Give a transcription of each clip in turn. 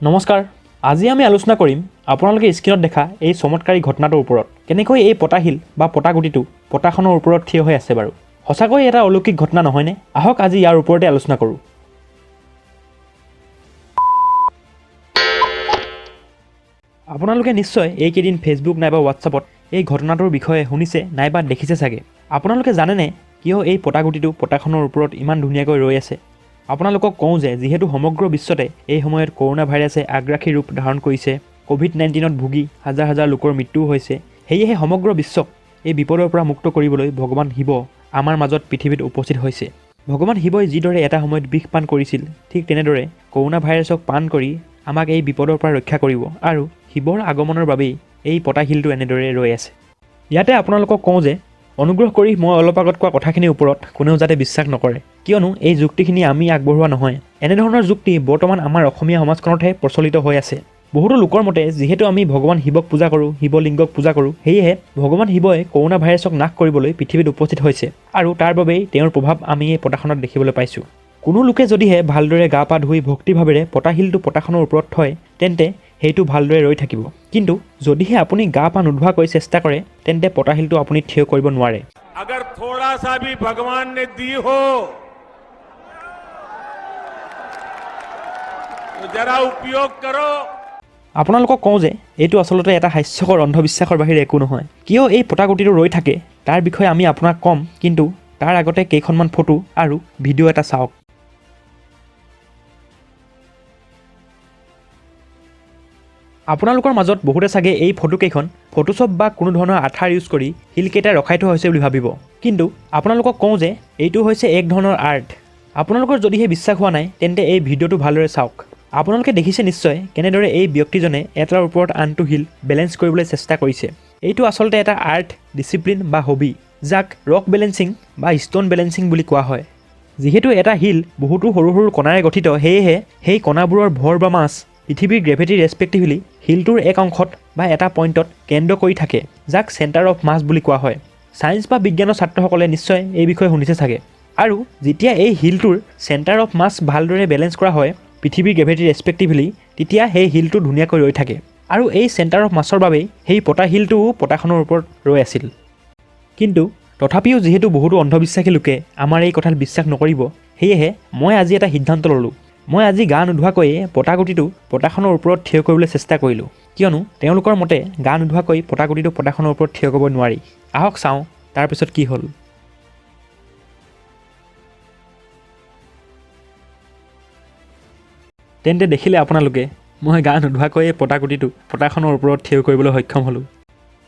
নমস্কাৰ আজি আমি আলোচনা কৰিম আপোনালোকে স্ক্ৰীনত দেখা এই চমৎকাৰী ঘটনাটোৰ ওপৰত কেনেকৈ এই পতাহিল বা পতাগুটিটো পতাখনৰ ওপৰত থিয় হৈ আছে বাৰু সঁচাকৈ এটা অলৌকিক ঘটনা নহয়নে আহক আজি ইয়াৰ ওপৰতে আলোচনা কৰোঁ আপোনালোকে নিশ্চয় এইকেইদিন ফেচবুক নাইবা হোৱাটছআপত এই ঘটনাটোৰ বিষয়ে শুনিছে নাইবা দেখিছে চাগে আপোনালোকে জানেনে কিয় এই পতাগুটিটো পতাখনৰ ওপৰত ইমান ধুনীয়াকৈ ৰৈ আছে আপোনালোকক কওঁ যে যেহেতু সমগ্ৰ বিশ্বতে এই সময়ত কৰোনা ভাইৰাছে আগ্ৰাসী ৰূপ ধাৰণ কৰিছে কোভিড-19ত ভুগি হাজাৰ হাজাৰ লোকৰ মৃত্যু হৈছে সেয়েহে সমগ্ৰ বিশ্বক এই বিপদৰ পৰা মুক্ত কৰিবলৈ ভগৱান শিৱ আমাৰ মাজত পৃথিৱীত উপস্থিত হৈছে ভগৱান শিৱই যিদৰে এটা সময়ত বিষ পান কৰিছিল ঠিক তেনেদৰে কৰোনা ভাইৰাছক পান কৰি আমাক এই বিপদৰ পৰা ৰক্ষা কৰিব আৰু শিৱৰ আগমনৰ বাবেই এই পতাহিলটো এনেদৰে ৰৈ আছে ইয়াতে আপোনালোকক কওঁ যে অনুগ্ৰহ কৰি মই অলপ আগত কোৱা কথাখিনিৰ ওপৰত কোনেও যাতে বিশ্বাস নকৰে কিয়নো এই যুক্তিখিনি আমি আগবঢ়োৱা নহয় এনেধৰণৰ যুক্তি বৰ্তমান আমাৰ অসমীয়া সমাজখনতহে প্ৰচলিত হৈ আছে বহুতো লোকৰ মতে যিহেতু আমি ভগৱান শিৱক পূজা কৰোঁ শিৱলিংগক পূজা কৰোঁ সেয়েহে ভগৱান শিৱই কৰোনা ভাইৰাছক নাশ কৰিবলৈ পৃথিৱীত উপস্থিত হৈছে আৰু তাৰ বাবেই তেওঁৰ প্ৰভাৱ আমি এই পতাখনত দেখিবলৈ পাইছোঁ কোনো লোকে যদিহে ভালদৰে গা পা ধুই ভক্তিভাৱেৰে পতাহিলটো পতাখনৰ ওপৰত থয় তেন্তে সেইটো ভালদৰে ৰৈ থাকিব কিন্তু যদিহে আপুনি গা পা নোধোৱাকৈ চেষ্টা কৰে তেন্তে পতাহিলটো আপুনি থিয় কৰিব নোৱাৰে अगर थोड़ा सा भी भगवान ने दी हो तो जरा उपयोग करो আপোনালোকক কওঁ যে এইটো আচলতে এটা হাস্যকৰ অন্ধবিশ্বাসৰ বাহিৰে একো নহয় কিয় এই পতাগুটিটো ৰৈ থাকে তাৰ বিষয়ে আমি আপোনাক ক'ম কিন্তু তাৰ আগতে কেইখনমান ফটো আৰু ভিডিঅ' এটা চাওক আপোনালোকৰ মাজত বহুতে চাগে এই ফটোকেইখন ফটোশ্বপ বা কোনো ধৰণৰ আঠাৰ ইউজ কৰি শিলকেইটা ৰখাই থোৱা হৈছে বুলি ভাবিব কিন্তু আপোনালোকক কওঁ যে এইটো হৈছে এক ধৰণৰ আৰ্ট আপোনালোকৰ যদিহে বিশ্বাস হোৱা নাই তেন্তে এই ভিডিঅ'টো ভালদৰে চাওক আপোনালোকে দেখিছে নিশ্চয় কেনেদৰে এই ব্যক্তিজনে এটাৰ ওপৰত আনটো শিল বেলেঞ্চ কৰিবলৈ চেষ্টা কৰিছে এইটো আচলতে এটা আৰ্ট ডিচিপ্লিন বা হবি যাক ৰক বেলেঞ্চিং বা ষ্টোন বেলেঞ্চিং বুলি কোৱা হয় যিহেতু এটা শিল বহুতো সৰু সৰু কণাৰে গঠিত সেয়েহে সেই কণাবোৰৰ ভৰ বা মাছ পৃথিৱীৰ গ্ৰেভিটি ৰেছপেক্টিভলি শিলটোৰ এক অংশত বা এটা পইণ্টত কেন্দ্ৰ কৰি থাকে যাক চেণ্টাৰ অফ মাছ বুলি কোৱা হয় ছায়েন্স বা বিজ্ঞানৰ ছাত্ৰসকলে নিশ্চয় এই বিষয়ে শুনিছে চাগে আৰু যেতিয়া এই শিলটোৰ চেণ্টাৰ অফ মাছ ভালদৰে বেলেঞ্চ কৰা হয় পৃথিৱীৰ গ্ৰেভিটি ৰেছপেক্টিভলি তেতিয়া সেই শিলটো ধুনীয়াকৈ ৰৈ থাকে আৰু এই চেণ্টাৰ অফ মাছৰ বাবেই সেই পতাহিলটোও পতাখনৰ ওপৰত ৰৈ আছিল কিন্তু তথাপিও যিহেতু বহুতো অন্ধবিশ্বাসী লোকে আমাৰ এই কথাত বিশ্বাস নকৰিব সেয়েহে মই আজি এটা সিদ্ধান্ত ল'লোঁ মই আজি গা নোধোৱাকৈয়ে পতাগুটিটো পতাখনৰ ওপৰত থিয় কৰিবলৈ চেষ্টা কৰিলোঁ কিয়নো তেওঁলোকৰ মতে গা নোধোৱাকৈ পতাগুটিটো পতাখনৰ ওপৰত থিয় কৰিব নোৱাৰি আহক চাওঁ তাৰপিছত কি হ'ল তেন্তে দেখিলে আপোনালোকে মই গা নোধোৱাকৈয়ে পতাগুটিটো পতাখনৰ ওপৰত থিয় কৰিবলৈ সক্ষম হ'লোঁ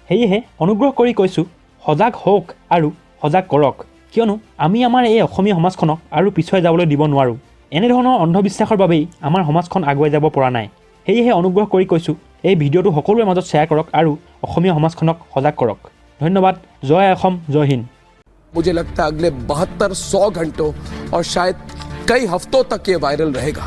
সেয়েহে অনুগ্ৰহ কৰি কৈছোঁ সজাগ হওক আৰু সজাগ কৰক কিয়নো আমি আমাৰ এই অসমীয়া সমাজখনক আৰু পিছুৱাই যাবলৈ দিব নোৱাৰোঁ এনেধৰণৰ অন্ধবিশ্বাসৰ বাবেই আমাৰ সমাজখন আগুৱাই যাব পৰা নাই সেয়েহে অনুগ্ৰহ কৰি কৈছোঁ এই ভিডিঅ'টো সকলোৰে মাজত শ্বেয়াৰ কৰক আৰু অসমীয়া সমাজখনক সজাগ কৰক ধন্যবাদ জয় অসম জয় হিন্দ मुझे लगता है अगले 72-100 घंटों और शायद कई हफ्तों तक ये वायरल रहेगा।